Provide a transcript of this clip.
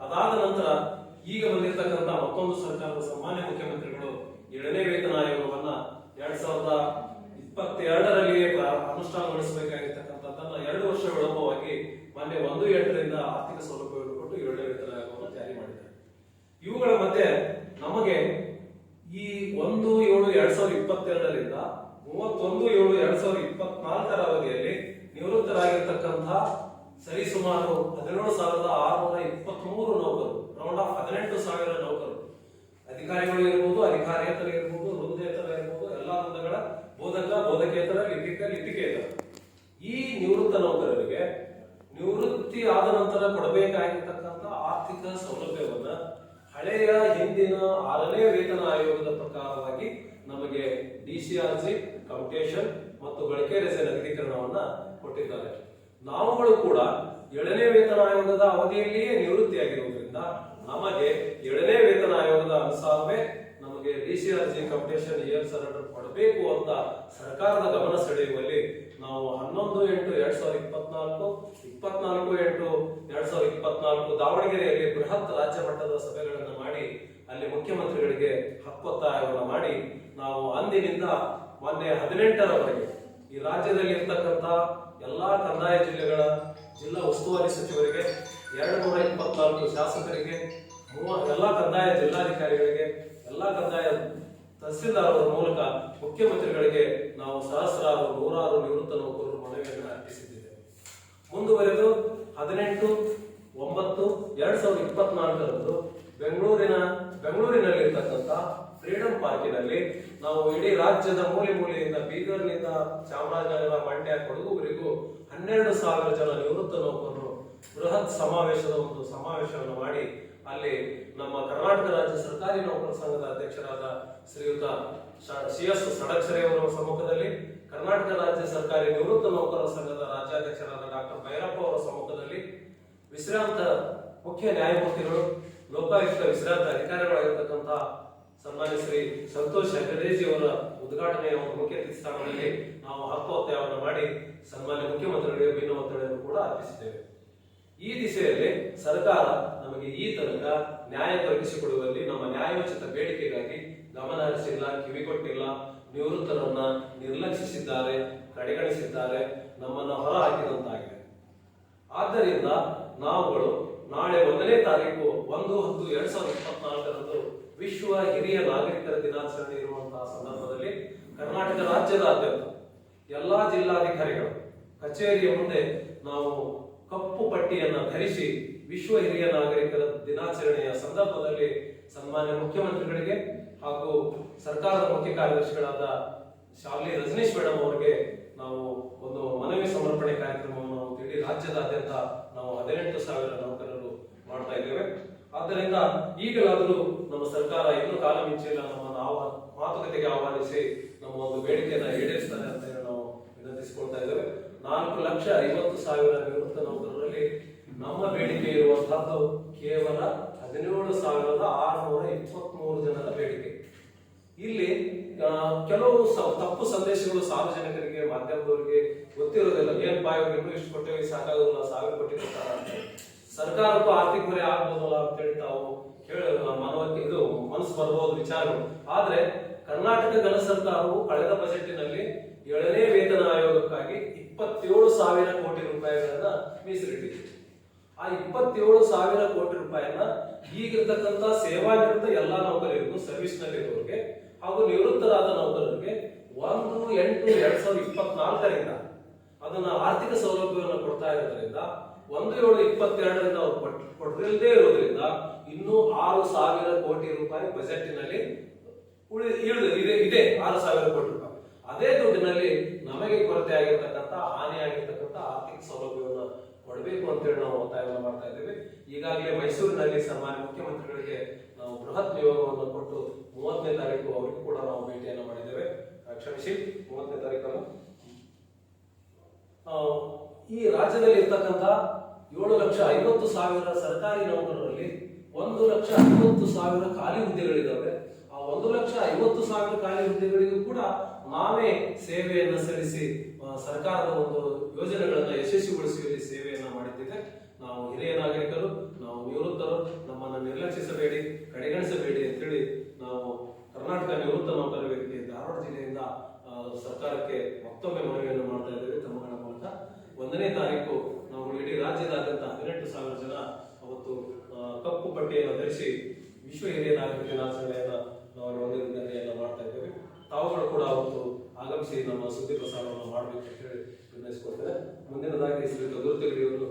ಅದಾದ ನಂತರ ಈಗ ಬಂದಿರತಕ್ಕಂಥ ಮತ್ತೊಂದು ಸರ್ಕಾರದ ಸನ್ಮಾನ್ಯ ಮುಖ್ಯಮಂತ್ರಿಗಳು 7ನೇ ವೇತನ ಆಯೋಗವನ್ನ 2022ರಲ್ಲಿಯೇ ಅನುಷ್ಠಾನಗೊಳಿಸಬೇಕಾಗಿರ್ತಕ್ಕಂಥದ್ದನ್ನ 2 ವರ್ಷ ವಿಳಂಬವಾಗಿ ಮೊನ್ನೆ 1/8ರಿಂದ ಆರ್ಥಿಕ ಸೌಲಭ್ಯವನ್ನು ಕೊಟ್ಟು 7ನೇ ವೇತನ ಆಯೋಗವನ್ನು ಜಾರಿ ಮಾಡಿದ್ದಾರೆ. ಇವುಗಳ ಮಧ್ಯೆ ನಮಗೆ ಈ 1/7/2022ರಿಂದ 31/7/2024 ಅವಧಿಯಲ್ಲಿ ನಿವೃತ್ತರಾಗಿರ್ತಕ್ಕಂಥ ಸರಿಸುಮಾರು 17,623 ನೌಕರು, ರೌಂಡ್ ಆಫ್ 18,000 ನೌಕರು, ಅಧಿಕಾರಿಗಳು ಇರಬಹುದು, ಅಧಿಕಾರಿಯೇತರ ಇರಬಹುದು, ವೃಂದೇತರ ಇರಬಹುದು, ಎಲ್ಲಾ ವೃಂದಗಳ ಬೋಧಕ, ಬೋಧಕೇತರ, ಲಿಪಿಕೇತರ ಈ ನಿವೃತ್ತ ನೌಕರರಿಗೆ ನಿವೃತ್ತಿ ಆದ ನಂತರ ಕೊಡಬೇಕಾಗಿರ್ತಕ್ಕಂಥ ಆರ್ಥಿಕ ಸೌಲಭ್ಯವನ್ನ ಹಳೆಯ ಹಿಂದಿನ 6ನೇ ವೇತನ ಆಯೋಗದ ಪ್ರಕಾರವಾಗಿ ನಮಗೆ ಡಿಸಿಆರ್ಸಿ, ಕಮ್ಯುಟೇಷನ್ ಮತ್ತು ಬಳಕೆ ರಜೆ ನಗದೀಕರಣವನ್ನ ಕೊಟ್ಟಿದ್ದಾರೆ. ನಾವುಗಳು ಕೂಡ 7ನೇ ವೇತನ ಆಯೋಗದ ಅವಧಿಯಲ್ಲಿಯೇ ನಿವೃತ್ತಿಯಾಗಿರುವುದರಿಂದ ನಮಗೆ 7ನೇ ವೇತನ ಆಯೋಗದ ಅನುಸಾರವೇ ನಮಗೆ ಡಿಸಿಆರ್ಸಿ, ಕಮ್ಯುಟೇಷನ್, ಇಯರ್ ಸರೆಂಡರ್ ಕೊಡಬೇಕು ಅಂತ ಸರ್ಕಾರದ ಗಮನ ಸೆಳೆಯುವಲ್ಲಿ ನಾವು 11/8/2024, 24/8/2024 ದಾವಣಗೆರೆಯಲ್ಲಿ ಬೃಹತ್ ರಾಜ್ಯ ಮಟ್ಟದ ಸಭೆಗಳನ್ನು ಮಾಡಿ ಅಲ್ಲಿ ಮುಖ್ಯಮಂತ್ರಿಗಳಿಗೆ ಹಕ್ಕೊತ್ತಾಯವನ್ನು ಮಾಡಿ ನಾವು ಅಂದಿನಿಂದ ಮೊನ್ನೆ 18ರವರೆಗೆ ಈ ರಾಜ್ಯದಲ್ಲಿ ಇರ್ತಕ್ಕಂಥ ಎಲ್ಲಾ ಕಂದಾಯ ಜಿಲ್ಲೆಗಳ ಜಿಲ್ಲಾ ಉಸ್ತುವಾರಿ ಸಚಿವರಿಗೆ, 224 ಶಾಸಕರಿಗೆ, ಎಲ್ಲಾ ಕಂದಾಯ ಜಿಲ್ಲಾಧಿಕಾರಿಗಳಿಗೆ, ಎಲ್ಲಾ ಕಂದಾಯ ತಹಸೀಲ್ದಾರರ ಮೂಲಕ ಮುಖ್ಯಮಂತ್ರಿಗಳಿಗೆ ನಾವು ಸಹಸ್ರಾರು, ನೂರಾರು ನಿವೃತ್ತ ನೌಕರರು ಮನವಿಯನ್ನು ಅರ್ಪಿಸಿದ್ದೇವೆ. ಮುಂದುವರೆದು 18/9/2024ರಂದು ಬೆಂಗಳೂರಿನಲ್ಲಿರ್ತಕ್ಕಂಥ ಫ್ರೀಡಂ ಪಾರ್ಕಿನಲ್ಲಿ ನಾವು ಇಡೀ ರಾಜ್ಯದ ಮೂಲೆ ಮೂಲೆಯಿಂದ ಬೀದರ್ನಿಂದ ಚಾಮರಾಜನಗರ, ಮಂಡ್ಯ, ಕೊಡಗುವರೆಗೂ 12,000 ಜನ ನಿವೃತ್ತ ನೌಕರರು ಬೃಹತ್ ಒಂದು ಸಮಾವೇಶವನ್ನು ಮಾಡಿ ಅಲ್ಲಿ ನಮ್ಮ ಕರ್ನಾಟಕ ರಾಜ್ಯ ಸರ್ಕಾರಿ ನೌಕರ ಸಂಘದ ಅಧ್ಯಕ್ಷರಾದ ಶ್ರೀಯುತ CS ಸಡಕ್ಷರೆ ಅವರ ಸಮ್ಮುಖದಲ್ಲಿ, ಕರ್ನಾಟಕ ರಾಜ್ಯ ಸರ್ಕಾರಿ ನಿವೃತ್ತ ನೌಕರರ ಸಂಘದ ರಾಜ್ಯಾಧ್ಯಕ್ಷರಾದ ಡಾಕ್ಟರ್ ಭೈರಪ್ಪ ಅವರ ಸಮ್ಮುಖದಲ್ಲಿ, ವಿಶ್ರಾಂತ ಮುಖ್ಯ ನ್ಯಾಯಮೂರ್ತಿಗಳು, ಲೋಕಾಯುಕ್ತ ವಿಶ್ರಾಂತ ಅಧಿಕಾರಿಗಳಾಗಿರ್ತಕ್ಕಂಥ ಸನ್ಮಾನ್ಯ ಶ್ರೀ ಸಂತೋಷ್ ಹೆಗಡೆಜಿ ಅವರ ಉದ್ಘಾಟನೆಯ ಒಂದು ಮುಖ್ಯ ಅತಿಥಿ ಸ್ಥಾನದಲ್ಲಿ ನಾವು ಹಕ್ಕೊತ್ತಾಯವನ್ನು ಮಾಡಿ ಸನ್ಮಾನ್ಯ ಮುಖ್ಯಮಂತ್ರಿಗಳಿಗೆ ಭಿನ್ನ ಒತ್ತಡವನ್ನು ಕೂಡ ಅರ್ಪಿಸಿದ್ದೇವೆ. ಈ ದಿಸೆಯಲ್ಲಿ ಸರ್ಕಾರ ನಮಗೆ ಈ ತನಕ ನ್ಯಾಯ ದೊರಕಿಸಿಕೊಡುವಲ್ಲಿ ನಮ್ಮ ನ್ಯಾಯೋಚಿತ ಬೇಡಿಕೆಗಾಗಿ ಗಮನ ಹರಿಸಿಲ್ಲ, ಕಿವಿಗೊಟ್ಟಿಲ್ಲ, ನಿವೃತ್ತರನ್ನ ನಿರ್ಲಕ್ಷಿಸಿದ್ದಾರೆ, ಕಡೆಗಣಿಸಿದ್ದಾರೆ, ನಮ್ಮನ್ನ ಹೊರ ಹಾಕಿದಂತಾಗಿದೆ. ಆದ್ದರಿಂದ ನಾವುಗಳು ನಾಳೆ 1ನೇ ತಾರೀಕು 1/10/2024ರಂದು ವಿಶ್ವ ಹಿರಿಯ ನಾಗರಿಕರ ದಿನಾಚರಣೆ ಇರುವಂತಹ ಸಂದರ್ಭದಲ್ಲಿ ಕರ್ನಾಟಕ ರಾಜ್ಯದಾದ್ಯಂತ ಎಲ್ಲಾ ಜಿಲ್ಲಾಧಿಕಾರಿಗಳು ಕಚೇರಿಯ ಮುಂದೆ ನಾವು ಕಪ್ಪು ಪಟ್ಟಿಯನ್ನ ಧರಿಸಿ ವಿಶ್ವ ಹಿರಿಯ ನಾಗರಿಕರ ದಿನಾಚರಣೆಯ ಸಂದರ್ಭದಲ್ಲಿ ಸನ್ಮಾನ್ಯ ಮುಖ್ಯಮಂತ್ರಿಗಳಿಗೆ ಹಾಗೂ ಸರ್ಕಾರದ ಮುಖ್ಯ ಕಾರ್ಯದರ್ಶಿಗಳಾದ ಶಾಲಿನಿ ರಜನೀಶ್ ಮೇಡಮ್ ಅವರಿಗೆ ನಾವು ಒಂದು ಮನವಿ ಸಮರ್ಪಣೆ ಕಾರ್ಯಕ್ರಮವನ್ನು ಇಡೀ ರಾಜ್ಯದಾದ್ಯಂತ ನಾವು 18,000 ನೌಕರರು ಮಾಡ್ತಾ ಇದ್ದೇವೆ. ಆದ್ದರಿಂದ ಈಗಲಾದರೂ ನಮ್ಮ ಸರ್ಕಾರ ಇನ್ನೂ ಕಾಲ ಮಿಂಚಿಲ್ಲ, ನಮ್ಮನ್ನು ಮಾತುಕತೆಗೆ ಆಹ್ವಾನಿಸಿ ನಮ್ಮ ಒಂದು ಬೇಡಿಕೆಯನ್ನು ಈಡೇರಿಸ್ತಾರೆ ಅಂತ ನಾವು ವಿನಂತಿಸಿಕೊಳ್ತಾ ಇದ್ದೇವೆ. 4,50,000 ನಿವೃತ್ತ ನೌಕರರಲ್ಲಿ ನಮ್ಮ ಬೇಡಿಕೆ ಇರುವಂತಹದ್ದು ಕೇವಲ 17,623 ಜನರ ಬೇಡಿಕೆ. ಇಲ್ಲಿ ಕೆಲವು ತಪ್ಪು ಸಂದೇಶಗಳು ಸಾರ್ವಜನಿಕರಿಗೆ, ಮಾಧ್ಯಮದವರಿಗೆ ಗೊತ್ತಿರೋದಿಲ್ಲ. ಏನಪ್ಪಾ ಇವ್ರು ಇನ್ನೂ ಇಷ್ಟು ಕೊಟ್ಟೇವಿ, ಸಾಕಾಗೋದಿಲ್ಲ, 1,000 ಕೋಟಿ ಕೊಟ್ಟಾರ, ಸರ್ಕಾರಕ್ಕೂ ಆರ್ಥಿಕ ಹೊರೆ ಆಗ್ಬೋದಲ್ಲ ಅಂತೇಳಿ ತಾವು ಮನಸ್ಸು ಬರ್ಬೋದು ವಿಚಾರಗಳು. ಆದ್ರೆ ಕರ್ನಾಟಕ ಘನ ಸರ್ಕಾರವು ಕಳೆದ ಬಜೆಟ್ನಲ್ಲಿ 7ನೇ ವೇತನ ಆಯೋಗಕ್ಕಾಗಿ 27,000 ಕೋಟಿ ರೂಪಾಯಿಗಳನ್ನ ಮೀಸಲಿಟ್ಟಿದೆ. ಆ 27,000 ಕೋಟಿ ರೂಪಾಯಿಯನ್ನ ಈಗಿರ್ತಕ್ಕಂಥ ಸೇವಾನಿವೃತ್ತ ಎಲ್ಲಾ ನೌಕರರಿಗೂ, ಸರ್ವಿಸ್ ನಲ್ಲಿರುವವರಿಗೆ ಹಾಗೂ ನಿವೃತ್ತರಾದ ನೌಕರರಿಗೆ 1/8/2024ರಿಂದ ಅದನ್ನ ಆರ್ಥಿಕ ಸೌಲಭ್ಯವನ್ನು ಕೊಡ್ತಾ ಇರೋದ್ರಿಂದ 1/7/22ರಿಂದ ಅವ್ರು ಕೊಟ್ಟಿಲ್ಲದೆ ಇರೋದ್ರಿಂದ ಇನ್ನೂ 6,000 ಕೋಟಿ ರೂಪಾಯಿ ಬಜೆಟ್ನಲ್ಲಿ ಇದೆ. 6,000 ಕೋಟಿ ರೂಪಾಯಿ ಅದೇ ದುಡ್ಡಿನಲ್ಲಿ ನಮಗೆ ಕೊರತೆ ಆಗಿರ್ತಕ್ಕಂಥ, ಹಾನಿಯಾಗಿರ್ತಕ್ಕಂಥ ಆರ್ಥಿಕ ಸೌಲಭ್ಯವನ್ನು ಕೊಡಬೇಕು ಅಂತೇಳಿ ನಾವು ಒತ್ತಾಯವನ್ನು ಮಾಡ್ತಾ ಇದ್ದೇವೆ. ಈಗಾಗಲೇ ಮೈಸೂರಿನಲ್ಲಿ ಸನ್ಮಾನ್ಯ ಮುಖ್ಯಮಂತ್ರಿಗಳಿಗೆ ನಾವು ಬೃಹತ್ ನಿಯೋಗವನ್ನು ಕೊಟ್ಟು 30ನೇ ತಾರೀಕು ಅವರಿಗೂ ಕೂಡ ನಾವು ಭೇಟಿಯನ್ನು ಮಾಡಿದ್ದೇವೆ. ಕ್ಷಮಿಸಿ, 30ನೇ ತಾರೀಕನ್ನು ಈ ರಾಜ್ಯದಲ್ಲಿ ಇರ್ತಕ್ಕಂಥ 7,50,000 ಸರ್ಕಾರಿ ನೌಕರರಲ್ಲಿ 1,50,000 ಖಾಲಿ ಹುದ್ದೆಗಳಿದ್ದಾವೆ. ಆ 1,50,000 ಖಾಲಿ ಹುದ್ದೆಗಳಿಗೂ ಕೂಡ ನಾವೇ ಸೇವೆಯನ್ನು ಸಲ್ಲಿಸಿ ಸರ್ಕಾರದ ಒಂದು ಯೋಜನೆಗಳನ್ನ ಯಶಸ್ವಿಗೊಳಿಸುವಲ್ಲಿ ಸೇವೆಯನ್ನ ಮಾಡಿದ್ದೇವೆ. ನಾವು ಹಿರಿಯ ನಾಗರಿಕರು, ನಾವು ನಿವೃತ್ತರು, ನಮ್ಮನ್ನು ನಿರ್ಲಕ್ಷಿಸಬೇಡಿ, ಕಡೆಗಣಿಸಬೇಡಿ ಅಂತೇಳಿ ನಾವು ಕರ್ನಾಟಕ ನಿವೃತ್ತ ನೌಕರರ ವೇದಿಕೆ ಧಾರವಾಡ ಜಿಲ್ಲೆಯಿಂದ ಸರ್ಕಾರಕ್ಕೆ ಮತ್ತೊಮ್ಮೆ ಮನವಿಯನ್ನು ಮಾಡ್ತಾ ಇದ್ದೇವೆ ತಮ್ಮಗಳ ಮೂಲಕ. 1ನೇ ತಾರೀಕು ನಾವು ಇಡೀ ರಾಜ್ಯದಾದ್ಯಂತ 18,000 ಜನ ಅವತ್ತು ಕಪ್ಪು ಪಟ್ಟಿಯನ್ನು ಧರಿಸಿ ವಿಶ್ವ ಹಿರಿಯ ನಾಗರಿಕ ದಿನಾಚರಣೆಯನ್ನ ನಾವು 1ನೇ ದಿನದಿಂದ ಮಾಡ್ತಾ ಇದ್ದೇವೆ. ತಾವುಗಳು ಕೂಡ ಅವತ್ತು ಆಗಮಿಸಿ ನಮ್ಮ ಸುದ್ದಿ ಪ್ರಸಾರವನ್ನು ಮಾಡಬೇಕು ಅಂತ ಹೇಳಿ ವಿನಂತಿಸಿಕೊಳ್ತೇವೆ. ಮುಂದಿನದಾಗಿ ಶ್ರೀಯುತ ಗುರುತಿಗಳಿಯವರು